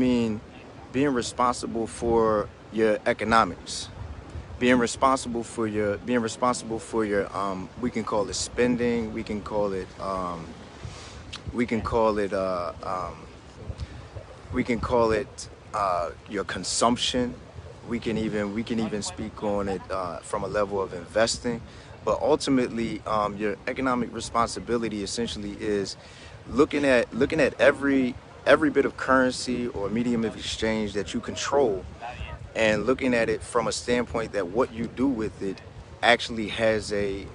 mean being responsible for your economics, we can call it spending, we can call it your consumption. We can even speak on it from a level of investing. But ultimately, your economic responsibility essentially is looking at every bit of currency or medium of exchange that you control, and looking at it from a standpoint that what you do with it actually has a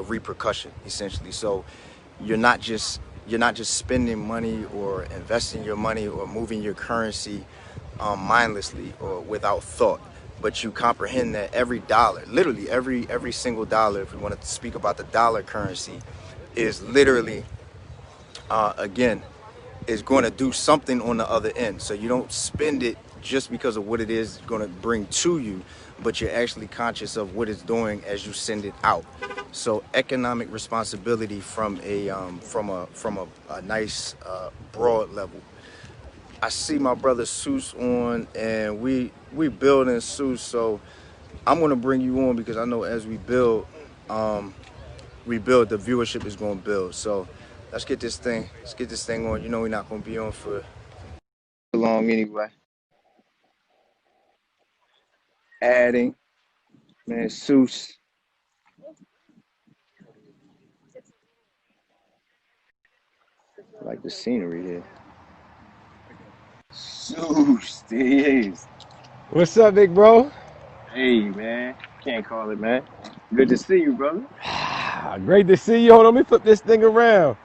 repercussion, essentially. So you're not just spending money or investing your money or moving your currency mindlessly or without thought, but you comprehend that every dollar, literally every single dollar, if we wanted to speak about the dollar currency, is literally again is going to do something on the other end. So you don't spend it just because of what it is going to bring to you, but you're actually conscious of what it's doing as you send it out. So economic responsibility from a nice broad level. I see my brother Suess on, and we building Suess. So I'm gonna bring you on because I know as the viewership is gonna build. So let's get this thing on. You know we're not gonna be on for long anyway. Adding, man, Suess. I like the scenery here. Suess, yes. What's up, big bro? Hey, man. Can't call it, man. Good to see you, brother. Great to see you. Hold on, let me flip this thing around.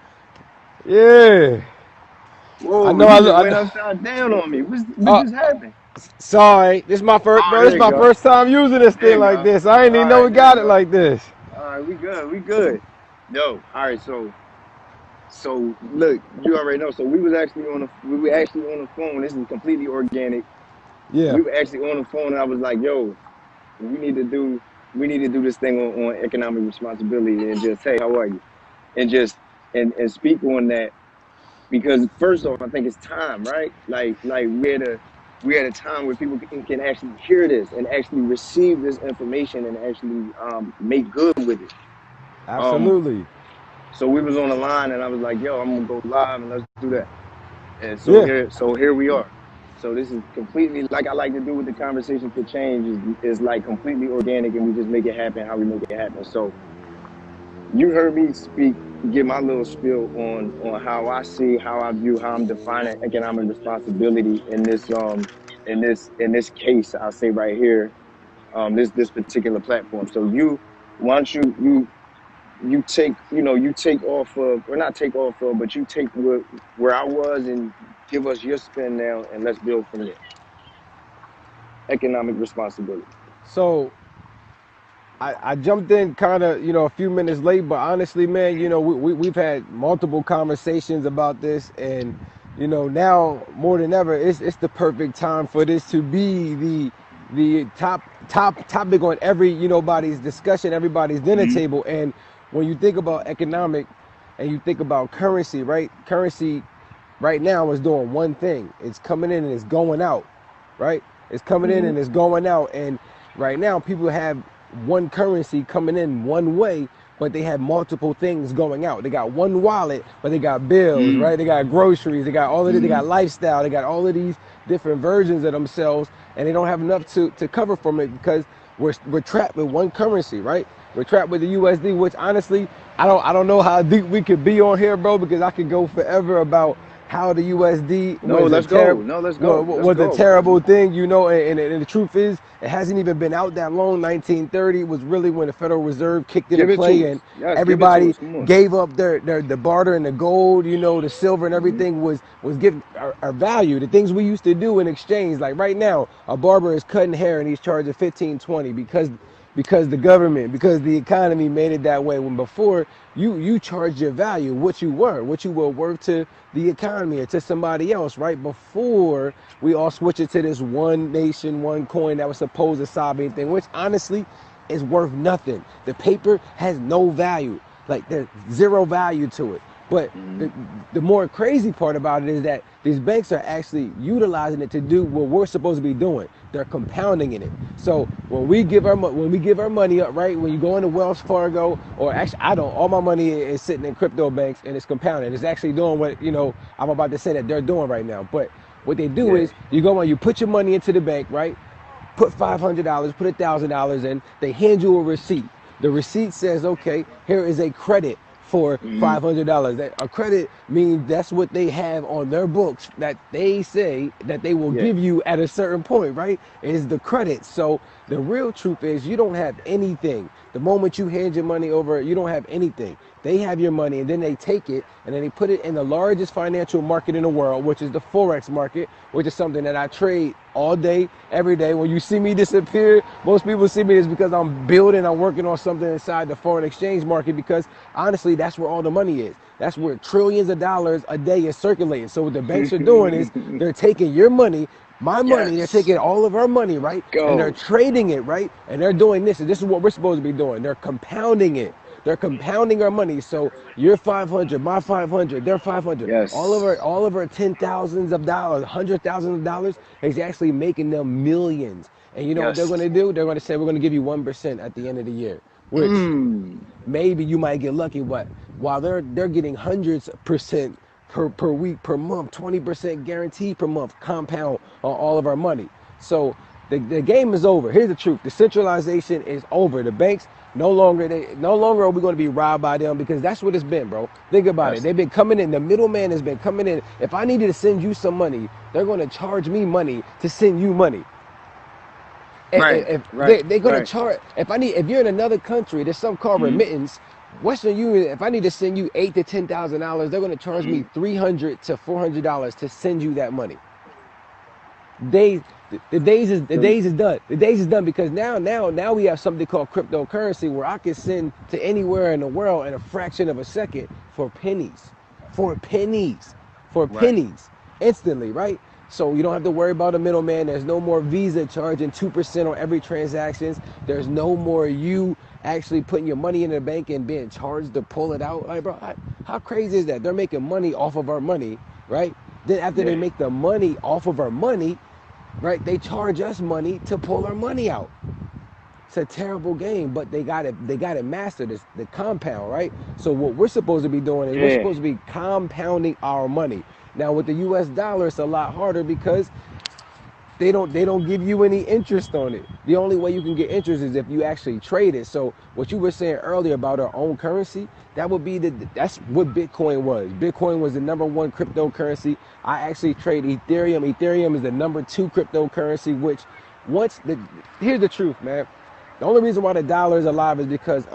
Yeah. I Whoa, know you just went upside down on me. What uh, just happened? sorry. This is my first, Oh, bro. This there is you my go. first time using this There thing you like go. this. I All didn't even know right, we there you got it go. like this. All right, we good. We good. Yo, all right. So look, you already know. So we were actually on the phone. This is completely organic. Yeah. We were actually on the phone, and I was like, yo, we need to do we need to do this thing on economic responsibility, and just, hey, how are you? And just and speak on that, because first off, I think it's time, right? Like we're at a time where people can actually hear this and actually receive this information and actually make good with it. Um, Absolutely. so we was on the line, and I was like, yo, I'm gonna go live and let's do that. And so Yeah. here we are. So this is completely like I like to do with the conversation for change is like completely organic, and we just make it happen how we make it happen. So you heard me speak, give my little spiel on how I see, how I view, how I'm defining economic responsibility in this case. I'll say right here, this particular platform. So why don't you take, you take off of, or not take off of, but you take where I was and give us your spin now, and let's build from there. Economic responsibility. So I jumped in kind of, a few minutes late, but honestly, man, we've had multiple conversations about this, and, now more than ever, it's the perfect time for this to be the top topic on everybody's discussion, everybody's dinner Hmm. table. And when you think about economic and you think about currency, right? Currency right now is doing one thing. It's coming in and it's going out, right? It's coming in Hmm. and it's going out. And right now, people have one currency coming in one way, but they have multiple things going out. They got one wallet, but they got bills, Hmm. right? They got groceries, they got all of it, they Hmm. got lifestyle, they got all of these different versions of themselves, and they don't have enough to cover from it because we're trapped with one currency, right? We're trapped with the USD, which honestly, I don't know how deep we could be on here, bro, because I could go forever about how the USD No, was a let's go. terrible No, let's go. Let's was a go. terrible thing, and the truth is, it hasn't even been out that long. 1930 was really when the Federal Reserve kicked into Give it to play, us. and Yes, give it to everybody us. Come on. gave up the barter and the gold, the silver and Hmm. everything was given our value. The things we used to do in exchange, like right now, a barber is cutting hair and he's charging 15-20 because the government, because the economy made it that way. When before you charged your value, what you were worth to the economy or to somebody else, right? Before we all switch it to this one nation, one coin that was supposed to solve anything, which honestly is worth nothing. The paper has no value. Like there's zero value to it. But Mm-hmm. the more crazy part about it is that these banks are actually utilizing it to do what we're supposed to be doing. They're compounding in it. So when we give our money up, right? When you go into Wells Fargo, or actually I don't, all my money is sitting in crypto banks and it's compounding. It's actually doing what I'm about to say that they're doing right now. But what they do Yeah. is you go and you put your money into the bank, right? Put $500, put $1,000 in. They hand you a receipt. The receipt says, okay, here is a credit for Mm-hmm. $500. That a credit means that's what they have on their books that they say that they will Yeah. give you at a certain point, right? Is the credit. So the real truth is you don't have anything. The moment you hand your money over, you don't have anything. They have your money and then they take it and then they put it in the largest financial market in the world, which is the Forex market, which is something that I trade all day, every day. When you see me disappear, most people see me is because I'm working on something inside the foreign exchange market because honestly, that's where all the money is. That's where trillions of dollars a day is circulating. So what the banks are doing is they're taking your money, my money, they're Yes. taking all of our money, right? And they're Go. trading it, right? And they're doing this. And this is what we're supposed to be doing. They're compounding it. They're compounding our money. So you're 500, my 500, they're 500. Yes. All of our 10,000s of dollars, 100,000 of dollars is actually making them millions. And you know what they're going Yes. to do? They're going to say we're going to give you 1% at the end of the year, which Mm. maybe you might get lucky, but while they're getting hundreds percent per week, per month, 20% guaranteed per month compound on all of our money. So the game is over. Here's the truth: the centralization is over. The banks no longer are we going to be robbed by them because that's what it's been, bro. Think about it. Yes. They've been coming in. The middleman has been coming in. If I needed to send you some money, they're going to charge me money to send you money. Right. If Right. they're gonna Right. charge, if you're in another country, there's some called Mm-hmm. remittance. Western Union, if I need to send you $8,000 to $10,000, they're gonna charge Mm-hmm. me $300 to send you that money. Days the So, days is done. The days is done because now we have something called cryptocurrency where I can send to anywhere in the world in a fraction of a second for pennies, for pennies, for right. pennies, instantly, right? So you don't have to worry about a middleman. There's no more Visa charging 2% on every transactions. There's no more you actually putting your money in the bank and being charged to pull it out. Like, bro, how crazy is that? They're making money off of our money, right? Then after they Yeah. make the money off of our money, right? They charge us money to pull our money out. It's a terrible game, but they got it mastered. It's the compound, right? So what we're supposed to be doing is we're Yeah. supposed to be compounding our money. Now with the US dollar, it's a lot harder because they don't give you any interest on it. The only way you can get interest is if you actually trade it. So what you were saying earlier about our own currency, that's what Bitcoin was. Bitcoin was the number one cryptocurrency. I actually trade Ethereum. Ethereum is the number two cryptocurrency, which once the here's the truth, man. The only reason why the dollar is alive is because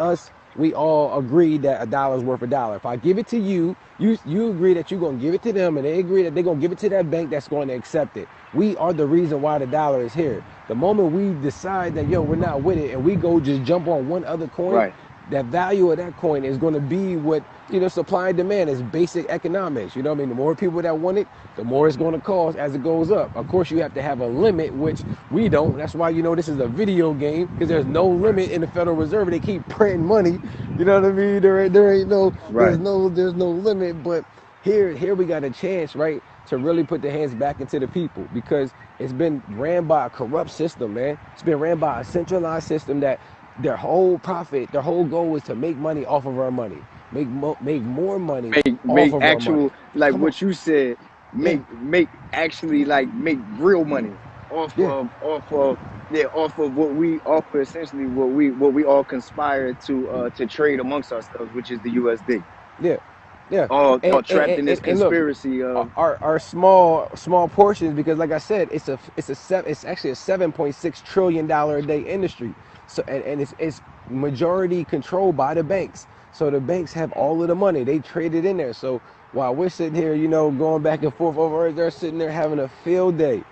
we all agree that a dollar is worth a dollar. If I give it to you, you agree that you're gonna give it to them, and they agree that they're gonna give it to that bank that's going to accept it. We are the reason why the dollar is here. The moment we decide that we're not with it, and we go just jump on one other coin, Right. that value of that coin is going to be what supply and demand is basic economics. You know what I mean? The more people that want it, the more it's going to cost as it goes up. Of course, you have to have a limit, which we don't. That's why this is a video game because there's no Right. limit in the Federal Reserve. They keep printing money. You know what I mean? There ain't no Right. there's no limit. But here we got a chance, right, to really put the hands back into the people because it's been ran by a corrupt system, man. It's been ran by a centralized system that their whole profit, their whole goal is to make money off of our money, make more money off Make of our money. actual, like Come on, what you said, yeah, make actually, like, make real money yeah, off of yeah, off of what we offer, essentially what we all conspire to trade amongst ourselves, which is the USD. yeah, yeah. All trapped in this And look, conspiracy of our small portions because, like I said, it's actually a $7.6 trillion a day industry. So and it's majority controlled by the banks. So the banks have all of the money. They trade it in there. So while we're sitting here, going back and forth over it, they're sitting there having a field day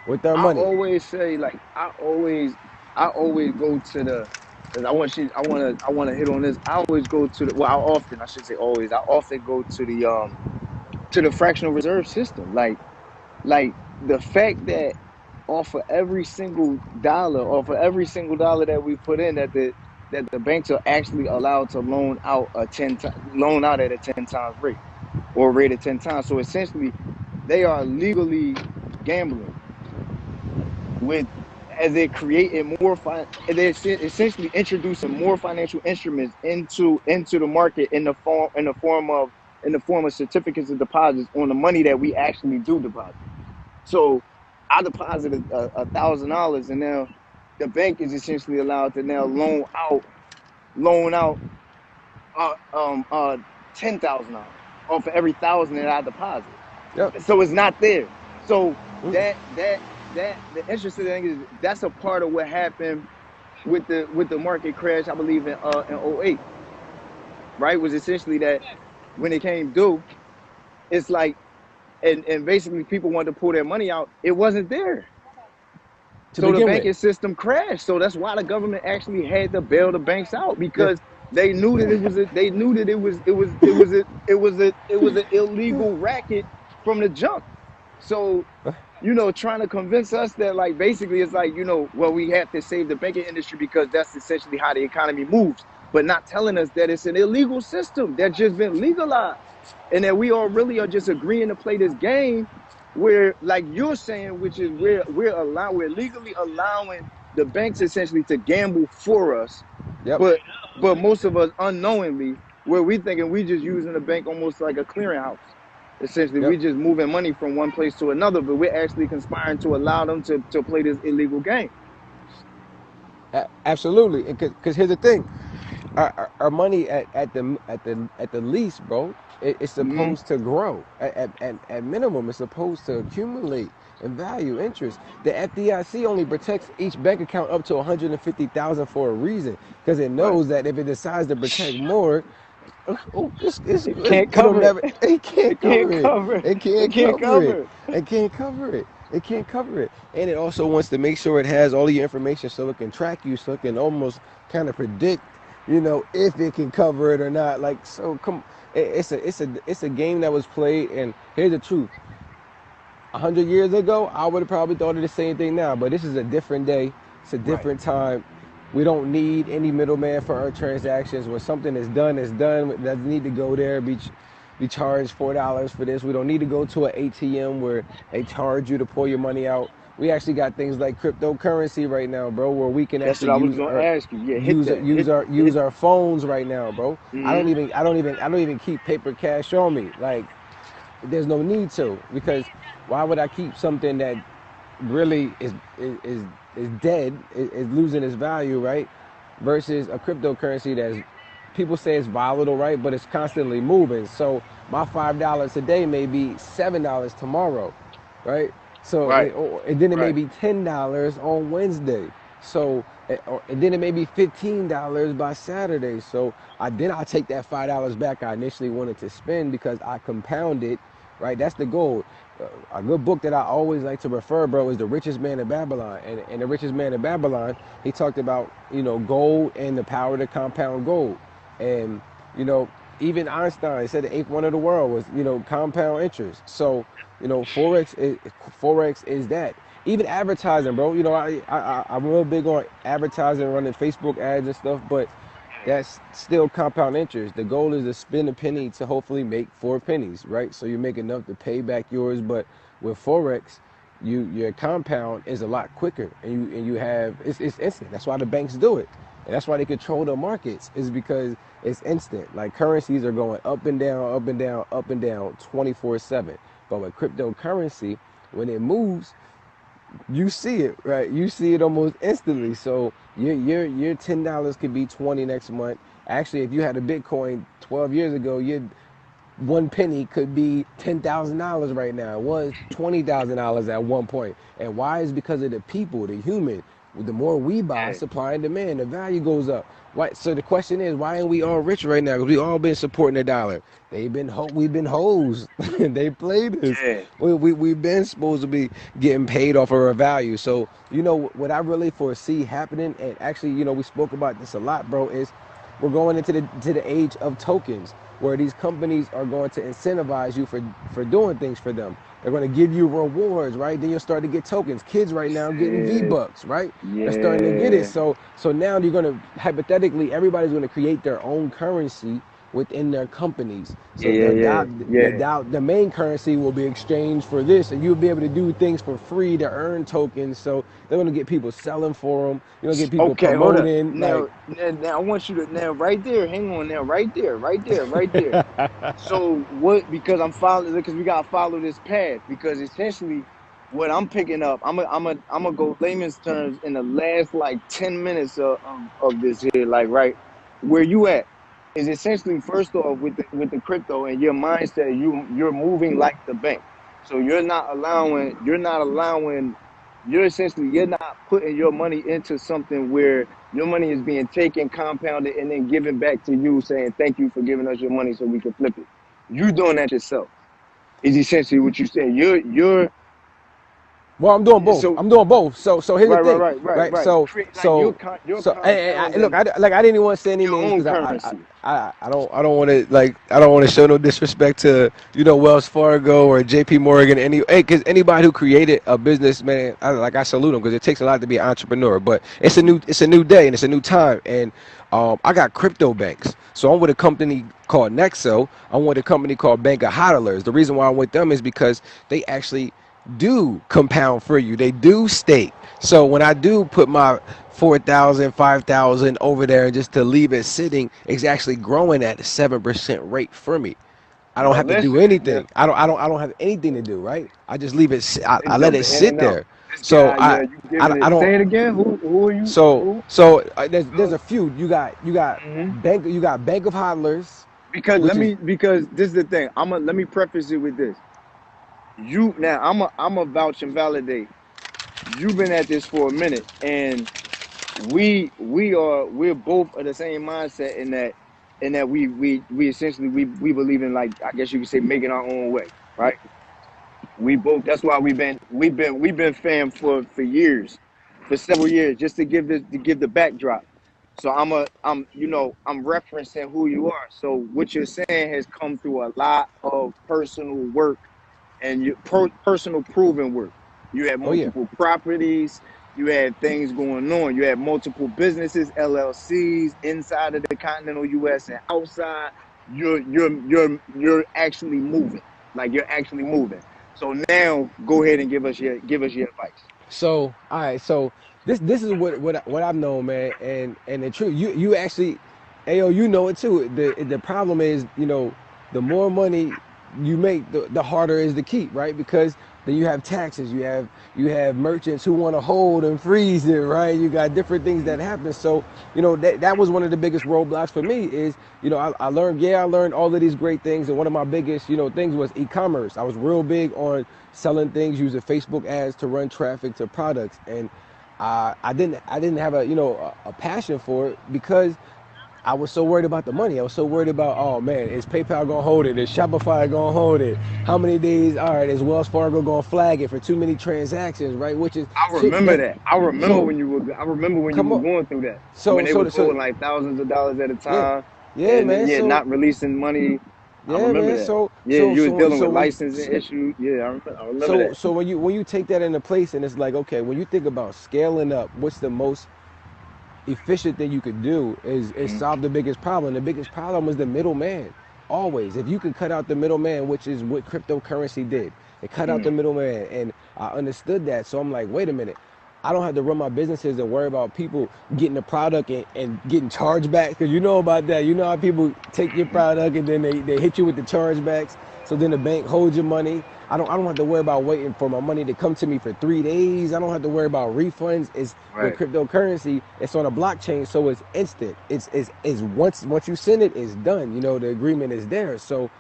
with our I money. always say, like, I always go to the, 'cause I want to hit on this. I always go to the, well, I should say always, I often go to the fractional reserve system. Like the fact that off of every single dollar that we put in, that that the banks are actually allowed to loan out at a 10 times rate, or a rate of 10 times. So essentially, they are legally gambling with, as they're creating more they're essentially introducing more financial instruments into the market in the form of certificates of deposits on the money that we actually do deposit. So I deposited $1,000, and now the bank is essentially allowed to now loan out $10,000 off of every thousand that I deposit. Yep. So it's not there. So the interesting thing is that's a part of what happened with the market crash, I believe in '08, right? Was essentially that when it came due, it's like, and basically people wanted to pull their money out, it wasn't there. To So the begin with. banking system crashed. So that's why the government actually had to bail the banks out, Yeah. because they knew that it was an illegal racket from the jump. So, trying to convince us that, like, basically it's like, well, we have to save the banking industry because that's essentially how the economy moves, but not telling us that it's an illegal system that's just been legalized, and that we all really are just agreeing to play this game where, like you're saying, which is we're legally allowing the banks essentially to gamble for us, Yep. but most of us unknowingly, where we thinking we just using the bank almost like a clearinghouse. Essentially, Yep. we just moving money from one place to another, but we're actually conspiring to allow them to play this illegal game. Absolutely. Because here's the thing, our money at the least, bro, it's Mm-hmm. supposed to grow. At minimum, it's supposed to accumulate in value, interest. The FDIC only protects each bank account up to 150,000 for a reason, because it Right. knows that if it decides to protect more, It can't it'll cover it. never. It can't It can't cover it. cover it. It It can't can't cover it. cover it. It can't cover it. It can't cover it. And it also wants to make sure it has all of your information so it can track you, so it can almost kind of predict, if it can cover it or not. Like, so come, it's a game that was played. And here's the truth: 100 years ago, I would have probably thought of the same thing now. But this is a different day. It's a Right. different time. We don't need any middleman for our transactions. When something is done, it's done. It doesn't need to go there, be charged $4 for this. We don't need to go to an ATM where they charge you to pull your money out. We actually got things like cryptocurrency right now, bro, where we can That's what actually I was gonna ask you. Yeah, hit that. use our phones right now, bro. Mm-hmm. I don't even keep paper cash on me. Like, there's no need to, because why would I keep something that really is dead, is losing its value, right? Versus a cryptocurrency that's, people say it's volatile, right? But it's constantly moving. So my $5 today may be $7 tomorrow, right? So Right. and then it may Right. be $10 on Wednesday. So and then it may be $15 by Saturday. So I'll take that $5 back I initially wanted to spend, because I compounded, right? That's the goal. A good book that I always like to refer, bro, is The Richest Man in Babylon. And The Richest Man in Babylon, he talked about, gold and the power to compound gold. And, even Einstein said the eighth wonder of the world was, compound interest. So, Forex is that. Even advertising, bro. I'm real big on advertising, running Facebook ads and stuff, but that's still compound interest. The goal is to spend a penny to hopefully make 4 pennies, right? So you make enough to pay back yours. But with Forex, your compound is a lot quicker, and you have, it's instant. That's why the banks do it, and that's why they control the markets, is because it's instant. Like, currencies are going up and down, up and down, up and down, 24/7. But with cryptocurrency, when it moves, you see it, right? You see it almost instantly. So your $10 could be 20 next month. Actually, if you had a Bitcoin 12 years ago, your 1 penny could be $10,000 right now. It was $20,000 at one point. And why? Is because of the people, the human. The more we buy, Yeah. supply and demand, the value goes up. Why? So the question is, why ain't we all rich right now? Because we all been supporting the dollar. We've been hoes. They played us. Yeah. We've been supposed to be getting paid off of our value. So what I really foresee happening, and actually, we spoke about this a lot, bro, is we're going into the age of tokens, where these companies are going to incentivize you for doing things for them. They're going to give you rewards, right? Then you'll start to get tokens. Kids right now getting V Yeah, Bucks, right? They're starting to get it. yeah, So now you're going to hypothetically everybody's going to create their own currency within their companies. yeah, So yeah, yeah, yeah. the main currency will be exchanged for this, and you'll be able to do things for free to earn tokens. So they're going to get people selling for them. You're going to get people Okay, hold up. promoting. Like, Now I want you to now right there. Hang on now, right there, right there, right there. So what? Because I'm following because we gotta follow this path. Because essentially, what I'm picking up, I'm gonna go layman's terms in the last like 10 minutes of this here. Like right where you at is essentially first off with the crypto and your mindset. You're moving like the bank. So you're not putting your money into something where your money is being taken, compounded, and then given back to you, saying thank you for giving us your money so we can flip it. You doing that yourself is essentially what you said. You're well, I'm doing both. so I'm doing both. So here's the right, right, thing, right, right, right? right. Create like you're Look, compounding I didn't want to say any your names own because currency. I don't want to I don't want to show no disrespect to Wells Fargo or J.P. Morgan because anybody who created a business, man, I salute them because it takes a lot to be an entrepreneur. But it's a new day and it's a new time, and I got crypto banks. So I'm with a company called Nexo. I'm with a company called Bank of Hodlers. The reason why I'm with them is because they actually do compound for you. They do stake. So when I do put my 4,000, 5,000 over there just to leave it sitting, it's actually growing at a 7% rate for me. I don't Well, have to do listen, now anything. I don't have anything to do, right? I just leave it. I it's let it jumping in sit and out. there. This So guy, yeah, you giving I it. don't. Say it again. Who are you? Who? There's Go. a few. Mhm. You got Bank of Hodlers, Because which is because this is the thing. Let me preface it with this. You now I'm a vouch and validate. You've been at this for a minute, and we're both of the same mindset in that we essentially we believe in, like, I guess you could say, making our own way, right? We both, that's why we've been fam for years, for several years, just to give the backdrop. So I'm referencing who you are. So what you're saying has come through a lot of personal work and personal proven work. You had oh yeah. multiple properties, you had things going on, you had multiple businesses, LLCs inside of the continental U.S. and outside. You're actually moving, like you're actually moving. So now go ahead and give us your advice. So all right, so this is what I've known, man, and the truth. You actually, Ayo, you know it too. The problem is, the more money you make, the harder is to keep, right? Because then you have taxes, you have merchants who want to hold and freeze it, right? You got different things that happen. So that was one of the biggest roadblocks for me. Is I learned all of these great things, and one of my biggest things was e-commerce. I was real big on selling things using Facebook ads to run traffic to products, and I didn't have a passion for it because I was so worried about the money. I was so worried about, oh man, is PayPal gonna hold it? Is Shopify gonna hold it? How many days? All right, is Wells Fargo gonna flag it for too many transactions? Right, which is I shit. remember that. So I remember when you come were on. going through that. When So they was so so holding like thousands of dollars at a yeah, time, yeah, and man. yeah, So not releasing money. I yeah, remember man. that. Yeah, you was dealing So with when licensing issues. Yeah, I remember that. when you take that into place, and it's like, okay, when you think about scaling up, what's the most efficient thing you could do is Mhm. solve the biggest problem. The biggest problem was the middleman. Always, if you can cut out the middleman, which is what cryptocurrency did, it cut out the Mm. middleman, and I understood that. So I'm like, wait a minute, I don't have to run my businesses and worry about people getting the product and getting chargebacks, because you know about that. You know how people take your product and then they hit you with the chargebacks. So then the bank holds your money. I don't have to worry about waiting for my money to come to me for 3 days. I don't have to worry about refunds. It's with Right. cryptocurrency, it's on a blockchain, so it's instant. It's once you send it, it's done. The agreement is there. So,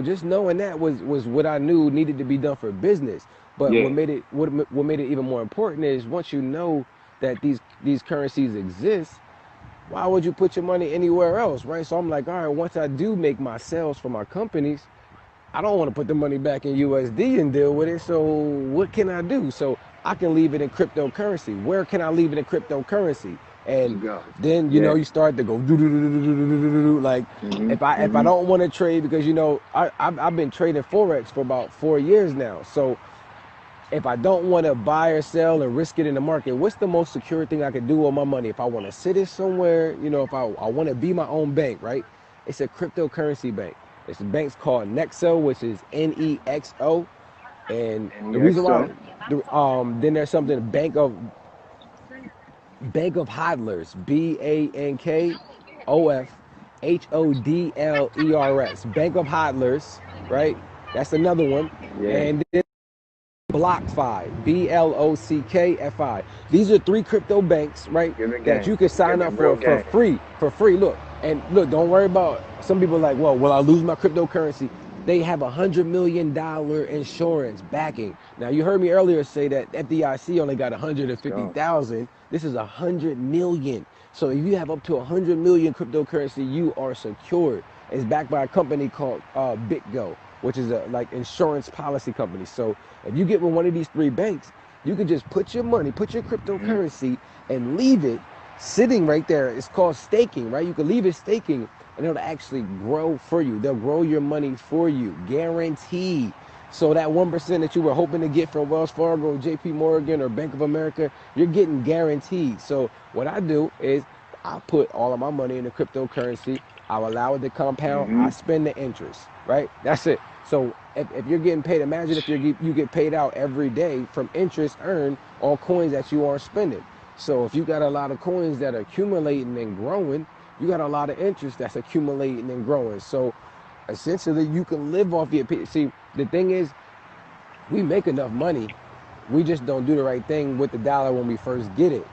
just knowing that was what I knew needed to be done for business. But Yeah. what made it even more important is once you know that these currencies exist, why would you put your money anywhere else, right? So I'm like, all right, once I do make my sales for my companies, I don't want to put the money back in USD and deal with it. So what can I do? So I can leave it in cryptocurrency. Where can I leave it in cryptocurrency? Let's And go. then Yeah. you start to go do do do do do do do do. Like if I Mhm. don't want to trade because I've been trading forex for about 4 years now. So if I don't want to buy or sell and risk it in the market, what's the most secure thing I can do with my money? If I want to sit it somewhere, if I want to be my own bank, right? It's a cryptocurrency bank. It's a bank's called Nexo, which is Nexo. And And the yeah, reason why, so then there's something Bank of Hodlers, BankofHodlers, Bank of Hodlers, right? That's another one. yeah, And then BlockFi, BlockFi. These are three crypto banks, right? giving That game, you can sign up giving real for game. free, for free. Look, and look, don't worry about. Some people are like, well, will I lose my cryptocurrency? They have $100 million insurance backing. Now you heard me earlier say that FDIC only got Let's go. 150,000. This is 100 million. So if you have up to 100 million cryptocurrency, you are secured. It's backed by a company called BitGo, which is a like insurance policy company. So if you get with one of these three banks, you can just put your money, put your Hmm. cryptocurrency, and leave it sitting right there. It's called staking, right? You can leave it staking, and it'll actually grow for you. They'll grow your money for you, guaranteed. So that 1% that you were hoping to get from Wells Fargo, JP Morgan, or Bank of America, you're getting guaranteed. So what I do is I put all of my money in the cryptocurrency. I'll allow it to compound. Hmm. I spend the interest, right? That's it. So if you're getting paid, imagine if you get paid out every day from interest earned on coins that you are spending. So if you got a lot of coins that are accumulating and growing, you got a lot of interest that's accumulating and growing. So essentially, you can live off your. See, the thing is, we make enough money. We just don't do the right thing with the dollar when we first get it.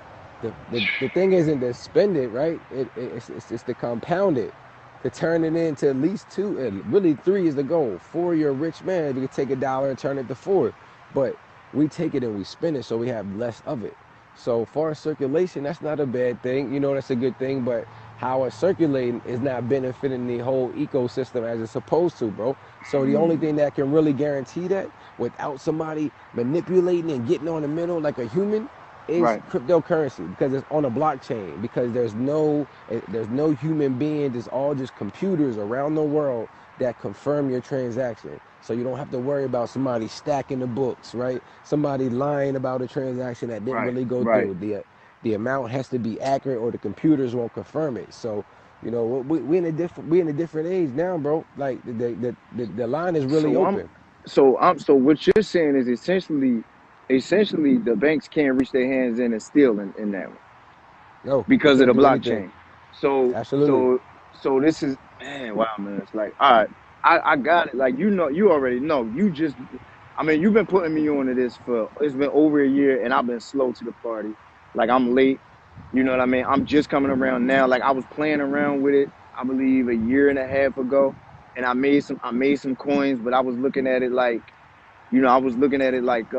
The thing isn't to spend it, right? It's to compound it, to turn it into at least two, and really three is the goal. Four, you're a rich man if you can take a dollar and turn it to four. But we take it and we spend it so we have less of it. So for circulation, that's not a bad thing. That's a good thing. But how it's circulating is not benefiting the whole ecosystem as it's supposed to, bro. So the only thing that can really guarantee that without somebody manipulating and getting on the middle like a human is Right. cryptocurrency, because it's on a blockchain, because there's no human beings. It's all just computers around the world that confirm your transaction. So you don't have to worry about somebody stacking the books, right? Somebody lying about a transaction that didn't Right. really go Right. through. The amount has to be accurate or the computers won't confirm it. So we in a different age now, bro. Like the line is really So I'm open. so what you're saying is essentially the banks can't reach their hands in and steal in that one No, they because of can't the do anything. blockchain. So Absolutely. so so this is, man, wow, man. It's like, all right, I got it. Like, you already know. I mean, you've been putting me onto this for, it's been over a year, and I've been slow to the party. Like, I'm late. You know what I mean? I'm just coming around now. Like, I was playing around with it, I believe, a year and a half ago, and I made some coins, but I was looking at it like, I was looking at it like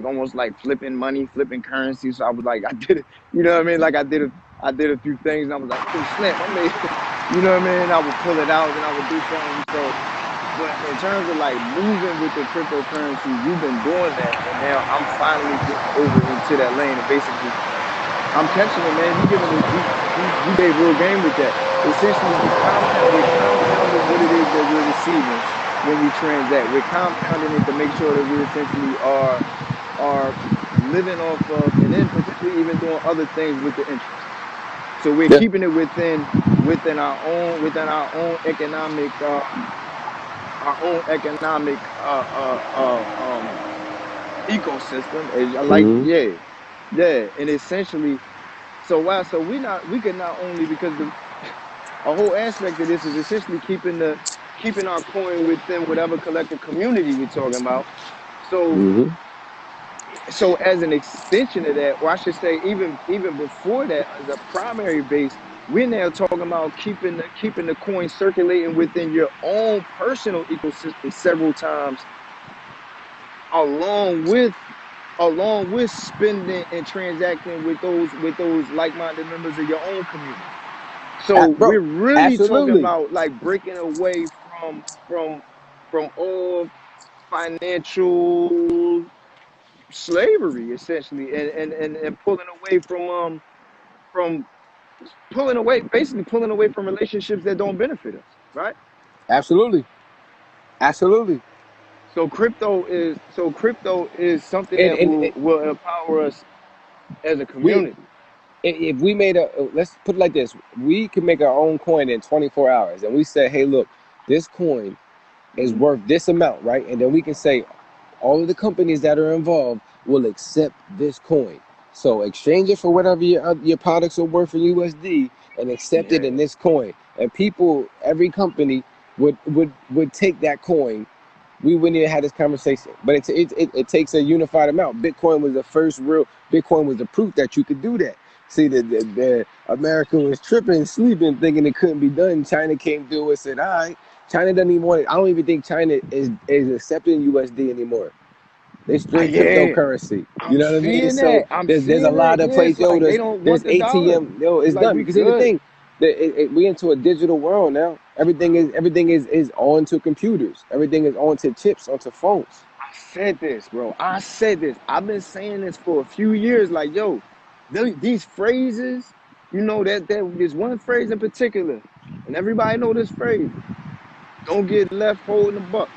almost like flipping money, flipping currency. So I was like, I did it. You know what I mean? Like, I did a few things, and I was like, oh snap, I made. You know what I mean? I would pull it out, and I would do something. So, but in terms of like moving with the cryptocurrency, you've been doing that, and now I'm finally getting over into that lane, and basically I'm catching it, man. You giving it, you gave real game with that. Essentially, we're compounding what it is that we're receiving when we transact. We're compounding it to make sure that we essentially are living off of, and then potentially even doing other things with the interest. So we're Yeah. keeping it within our own economic ecosystem. I like, Mm-hmm. yeah, yeah, and essentially, so we could not only, because a whole aspect of this is essentially keeping our coin within whatever collective community we're talking about. So Mm-hmm. as an extension of that, or I should say, even before that, as a primary base, we're now talking about keeping the coin circulating within your own personal ecosystem several times, along with spending and transacting with those like-minded members of your own community. So Bro, we're really talking absolutely. about like breaking away from all financial slavery, essentially, and pulling away from basically pulling away from relationships that don't benefit us, right? Absolutely. Absolutely. So crypto is something And that will empower us as a we community. if we made a let's put it like this, we can make our own coin in 24 hours, and we say, hey, look, this coin is Hmm. worth this amount, right? And then we can say all of the companies that are involved will accept this coin. So exchange it for whatever your products are worth in USD and accept it Yeah. in this coin. And people, every company would take that coin. We wouldn't even have this conversation. But it takes a unified amount. Bitcoin was the first real. Bitcoin was the proof that you could do that. See, the America was tripping, sleeping, thinking it couldn't be done. China came through and said, "All right." China doesn't even want it. I don't even think China is accepting USD anymore. They straight Yeah. cryptocurrency. You I'm know what I mean? seeing So that. I'm there's a seeing that. lot of Yeah, places. it's Yo, like they don't there's want the dollar. ATM. Yo, It's it's like done we because see the good. thing. We into a digital world now. Everything is onto computers. Everything is onto chips, onto phones. I said this, bro. I said this. I've been saying this for a few years. Like, yo, these phrases, that there's one phrase in particular, and everybody know this phrase. Don't get left holding the buck.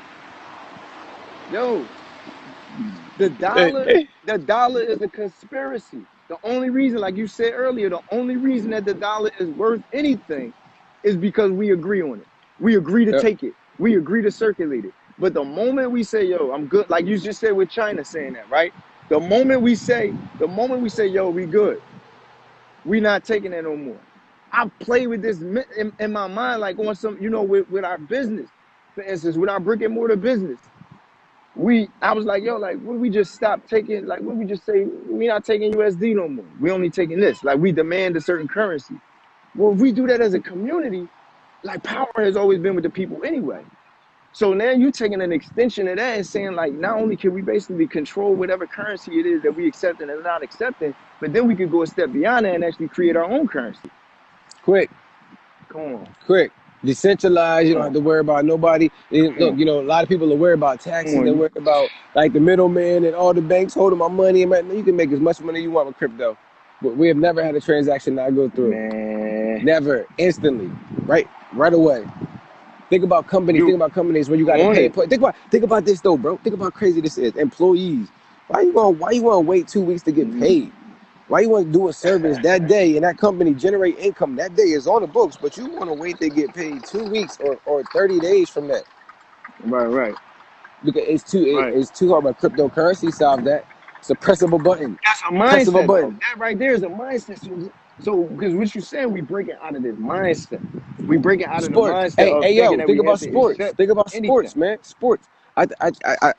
Yo, the Hey, dollar, hey. the dollar is a conspiracy. The only reason, like you said earlier, the only reason that the dollar is worth anything is because we agree on it. We agree to Yep. take it. We agree to circulate it. But the moment we say, yo, I'm good, like you just said with China saying that, right? The moment we say, yo, we good, we not taking that no more. I play with this in my mind, like on some, with our business. For instance, with our brick and mortar business, I was like, yo, like, what we just stop taking, like, what we just say, we not taking USD no more. We only taking this. Like, we demand a certain currency. Well, if we do that as a community, like, power has always been with the people anyway. So now you taking an extension of that and saying, like, not only can we basically control whatever currency it is that we accept and not accepting, but then we could go a step beyond that and actually create our own currency. Quick. Come on, Quick. Decentralized. You come don't have to on, worry about nobody. And come look, on, a lot of people are worried about come taxes. They're on, worried about like the middleman and all the banks holding my money. And you can make as much money you want with crypto. But we have never had a transaction not go through. man. Never. Instantly. Right away. Think about companies. You Think about companies where you got to on pay. it, Think about this though, bro. Think about how crazy this is. Employees. Why you gonna wait 2 weeks to get paid? Why you want to do a service that day and that company generate income that day is on the books, but you want to wait to get paid 2 weeks or 30 days from that right, right, because right. it's too hard. But cryptocurrency solve that. It's a pressable button. That's a Press of a mindset, though. button. That right there is a mindset. So because what you're saying, we break it out of this mindset. We break it out of the Sports. mindset Hey, of hey, thinking yo, that think we have about to sports. accept Think about anything. sports, man. Sports.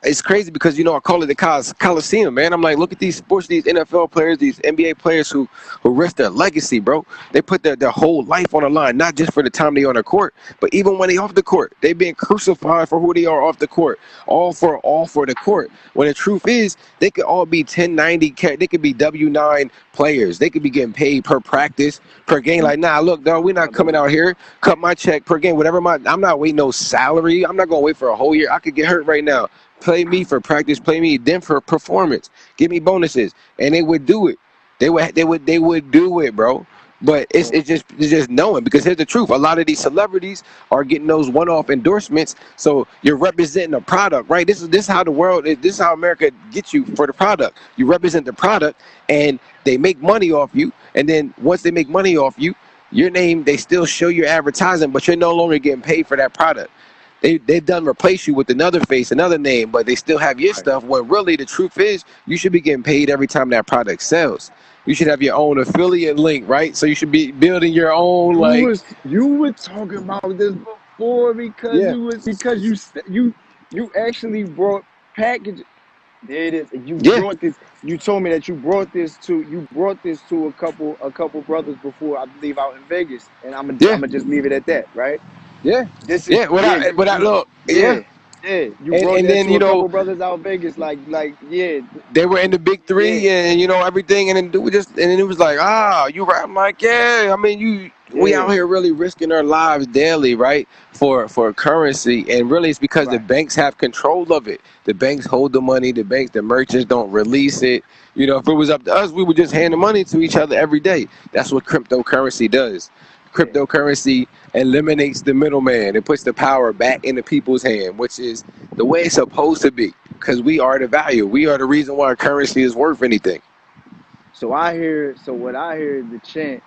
It's crazy because I call it the Coliseum, man. I'm like, look at these sports, these NFL players, these NBA players who risk their legacy, bro. They put their whole life on the line, not just for the time they on the court, but even when they off the court, they being crucified for who they are off the court, all for the court. When the truth is, they could all be 1090. They could be W9 players. They could be getting paid per practice, per game. Like, nah, look, dog, we're not coming out here. Cut my check per game, whatever I'm not waiting no salary. I'm not gonna wait for a whole year. I could get hurt right now. Play me for practice, play me then for performance. Give me bonuses. And they would do it. They would do it, bro. But it's just knowing because here's the truth. A lot of these celebrities are getting those one-off endorsements. So you're representing a product, right? This is how the world is. This is how America gets you for the product. You represent the product, and they make money off you. And then once they make money off you, your name they still show your advertising, but you're no longer getting paid for that product. They've done replace you with another face, another name, but they still have your Right. stuff. When really the truth is, you should be getting paid every time that product sells. You should have your own affiliate link, right? So you should be building your own You were talking about this before yeah, you actually brought package. There it is. You yeah, brought this. You told me that you brought this to a couple brothers before, I believe, out in Vegas. And I'm yeah, gonna just leave it at that, right? yeah, This is yeah. What yeah, I what I look, yeah. yeah. Yeah, you and brought and that then to a couple brothers out Vegas. Yeah, they were in the big yeah, three, and everything, and then we just, and then it was like, you right? I'm like, yeah. I mean, we yeah, out here really risking our lives daily, right? For currency, and really it's because the right, banks have control of it. The banks hold the money. The merchants don't release it. If it was up to us, we would just hand the money to each other every day. That's what cryptocurrency does. yeah. Cryptocurrency eliminates the middleman. It puts the power back in the people's hand, which is the way it's supposed to be. Because we are the value. We are the reason why currency is worth anything. So what I hear the chant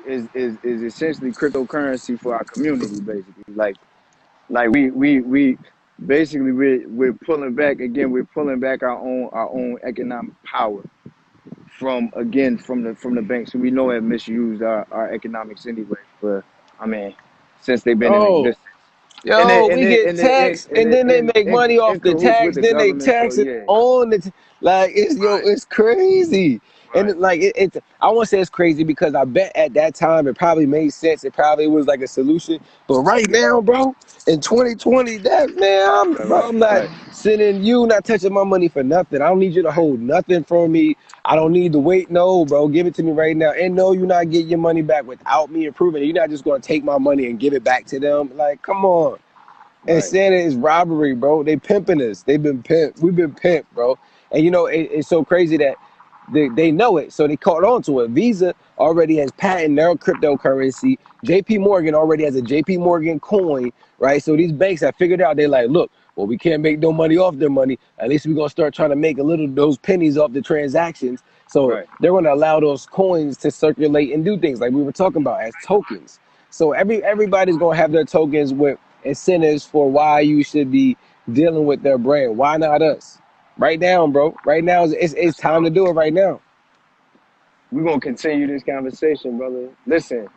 is essentially cryptocurrency for our community, basically. Like we basically we're pulling back again. We're pulling back our own economic power from the banks. So we know have misused our economics anyway. But I mean, since they've been in Oh, existence, and yo, they and we they get and they taxed, and and they then they make money in off the cahoots with tax. the Then they government. So tax it yeah, on it. Like right, it's crazy. And right, it's I won't say it's crazy because I bet at that time it probably made sense. It probably was like a solution. But right now, bro, in 2020, that man, right, I'm not right, sending you, not touching my money for nothing. I don't need you to hold nothing from me. I don't need to wait. No, bro, give it to me right now. And no, you're not getting your money back without me approving it. You're not just gonna take my money and give it back to them. Like, come on. And right. saying it is robbery, bro. They pimping us. They've been pimped. We've been pimped, bro. And it's so crazy that they know it, so they caught on to it. Visa already has patented their cryptocurrency. JP Morgan already has a JP Morgan coin, right? So these banks have figured out, they're like, look, well, we can't make no money off their money. At least we're gonna start trying to make a little those pennies off the transactions. So Right. they're gonna allow those coins to circulate and do things like we were talking about as tokens. So everybody's gonna have their tokens with incentives for why you should be dealing with their brand. Why not us? Right now, bro. Right now it's Let's time to go. do it right now. We're gonna continue this conversation, brother. Listen,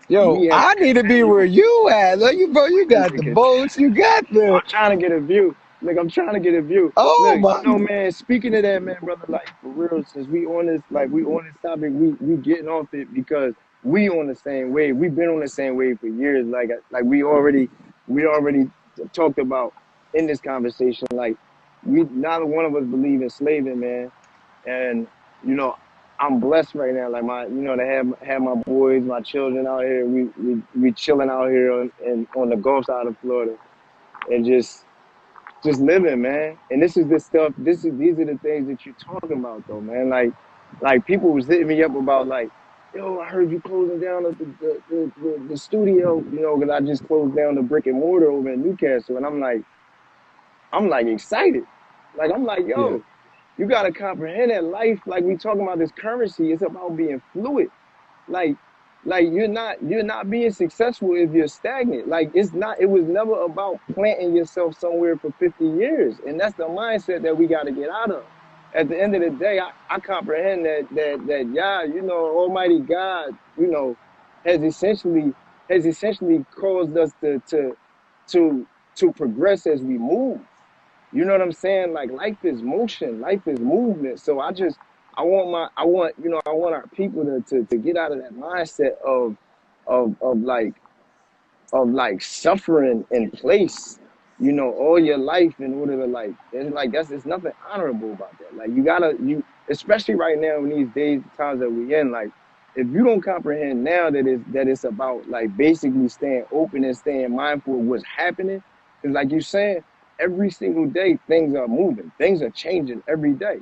Yo, we have to I need to be continue. where you at. Look, you We need got to the continue. boats, you got the I'm trying to get a view. Look, I'm trying to get a view. oh Look, my man, speaking of that, man, brother, like for real, since we on this topic, we getting off it because we on the same wave. We've been on the same wave for years. Like we already talked about in this conversation. Like we neither one of us believe in slaving, man. And you know, I'm blessed right now. Like to have my boys, my children out here. We chilling out here on the Gulf side of Florida and just living, man. And this is the stuff. These are the things that you're talking about, though, man. Like people was hitting me up about like, yo, I heard you closing down the studio, because I just closed down the brick and mortar over in Newcastle, and I'm like excited, like I'm like, yeah, yo, you gotta comprehend that life, like we talking about this currency, it's about being fluid. Like, you're not being successful if you're stagnant. Like it was never about planting yourself somewhere for 50 years. And that's the mindset that we gotta get out of. At the end of the day, I comprehend that yeah, Almighty God, has essentially caused us to to progress as we move. You know what I'm saying? Like life is motion, life is movement. So I want our people to get out of that mindset of of like of suffering in place, all your life in order to like it's like that's there's nothing honorable about that. Like you especially right now in these days, times that we in, like if you don't comprehend now that it's about like basically staying open and staying mindful of what's happening, because like you're saying, every single day things are moving, things are changing every day.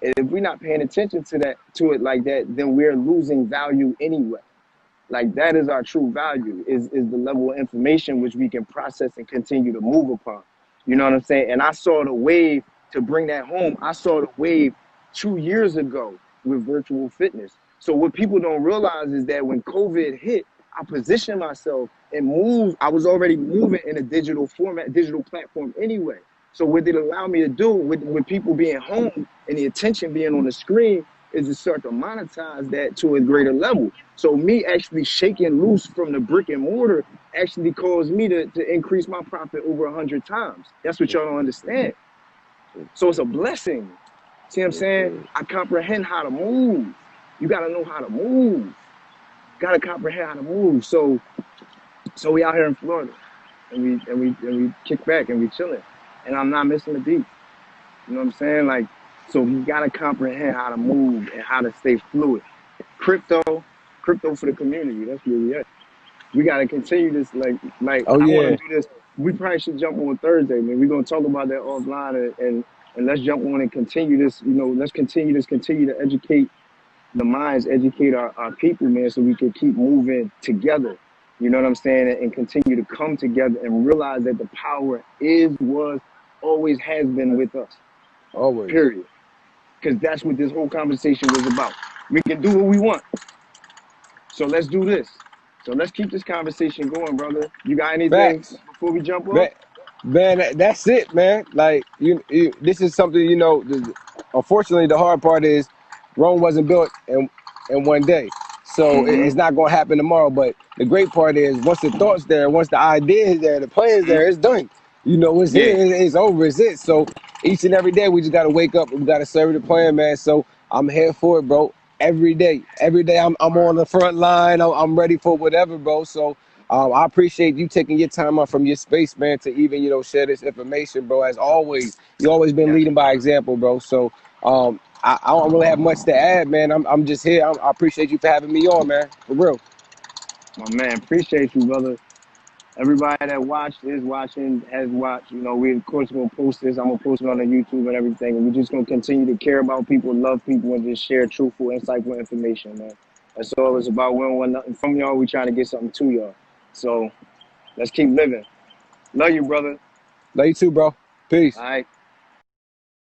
And if we're not paying attention to it like that, then we're losing value anyway. Like that is our true value, is the level of information which we can process and continue to move upon. You know what I'm saying? And I saw the wave to bring that home. I saw the wave 2 years ago with virtual fitness. So what people don't realize is that when COVID hit, I positioned myself and moved. I was already moving in a digital format, digital platform anyway. So what did it allow me to do with people being home and the attention being on the screen is to start to monetize that to a greater level. So me actually shaking loose from the brick and mortar actually caused me to increase my profit over 100 times. That's what yes, y'all don't understand. yes, So it's a blessing. See what I'm yes, saying? sir. I comprehend how to move. You gotta know how to move. Gotta comprehend how to move. So we out here in Florida and we kick back and we chilling. and I'm not missing a beat. You know what I'm saying? Like, so you gotta comprehend how to move and how to stay fluid. Crypto, crypto for the community. That's where we at. We gotta continue this. Like Oh I want to yeah, do this. We probably should jump on Thursday, man. We're gonna talk about that offline and let's jump on and continue this. You know, let's continue this. Continue to educate the minds, educate our people, man, so we can keep moving together. You know what I'm saying? And continue to come together and realize that the power is, was, always has been with us. always. Period. Because that's what this whole conversation was about. We can do what we want. So let's do this. So let's keep this conversation going, brother. You got anything Facts. before we jump Man, off? man, that's it, man. Like this is something unfortunately, the hard part is Rome wasn't built in one day, so Mm-hmm. it's not going to happen tomorrow. But the great part is once the thought's there, once the idea is there, the plan's Mm-hmm. there, it's done. It's Yeah. here, it's over, it's it. So each and every day, we just got to wake up, we got to serve the plan, man. So I'm here for it, bro. Every day, I'm on the front line. I'm ready for whatever, bro. So. I appreciate you taking your time out from your space, man, to even share this information, bro. As always, you always been Yes. leading by example, bro. So I don't really have much to add, man. I'm just here. I appreciate you for having me on, man. For real. My man, appreciate you, brother. Everybody that watched is watching, has watched. You know, we of course gonna post this. I'm gonna post it on the YouTube and everything. And we're just gonna continue to care about people, love people, and just share truthful, insightful information, man. That's all it's about. We don't want nothing from y'all. We trying to get something to y'all. So let's keep living. Love you, brother. Love you too, bro. All Peace. right.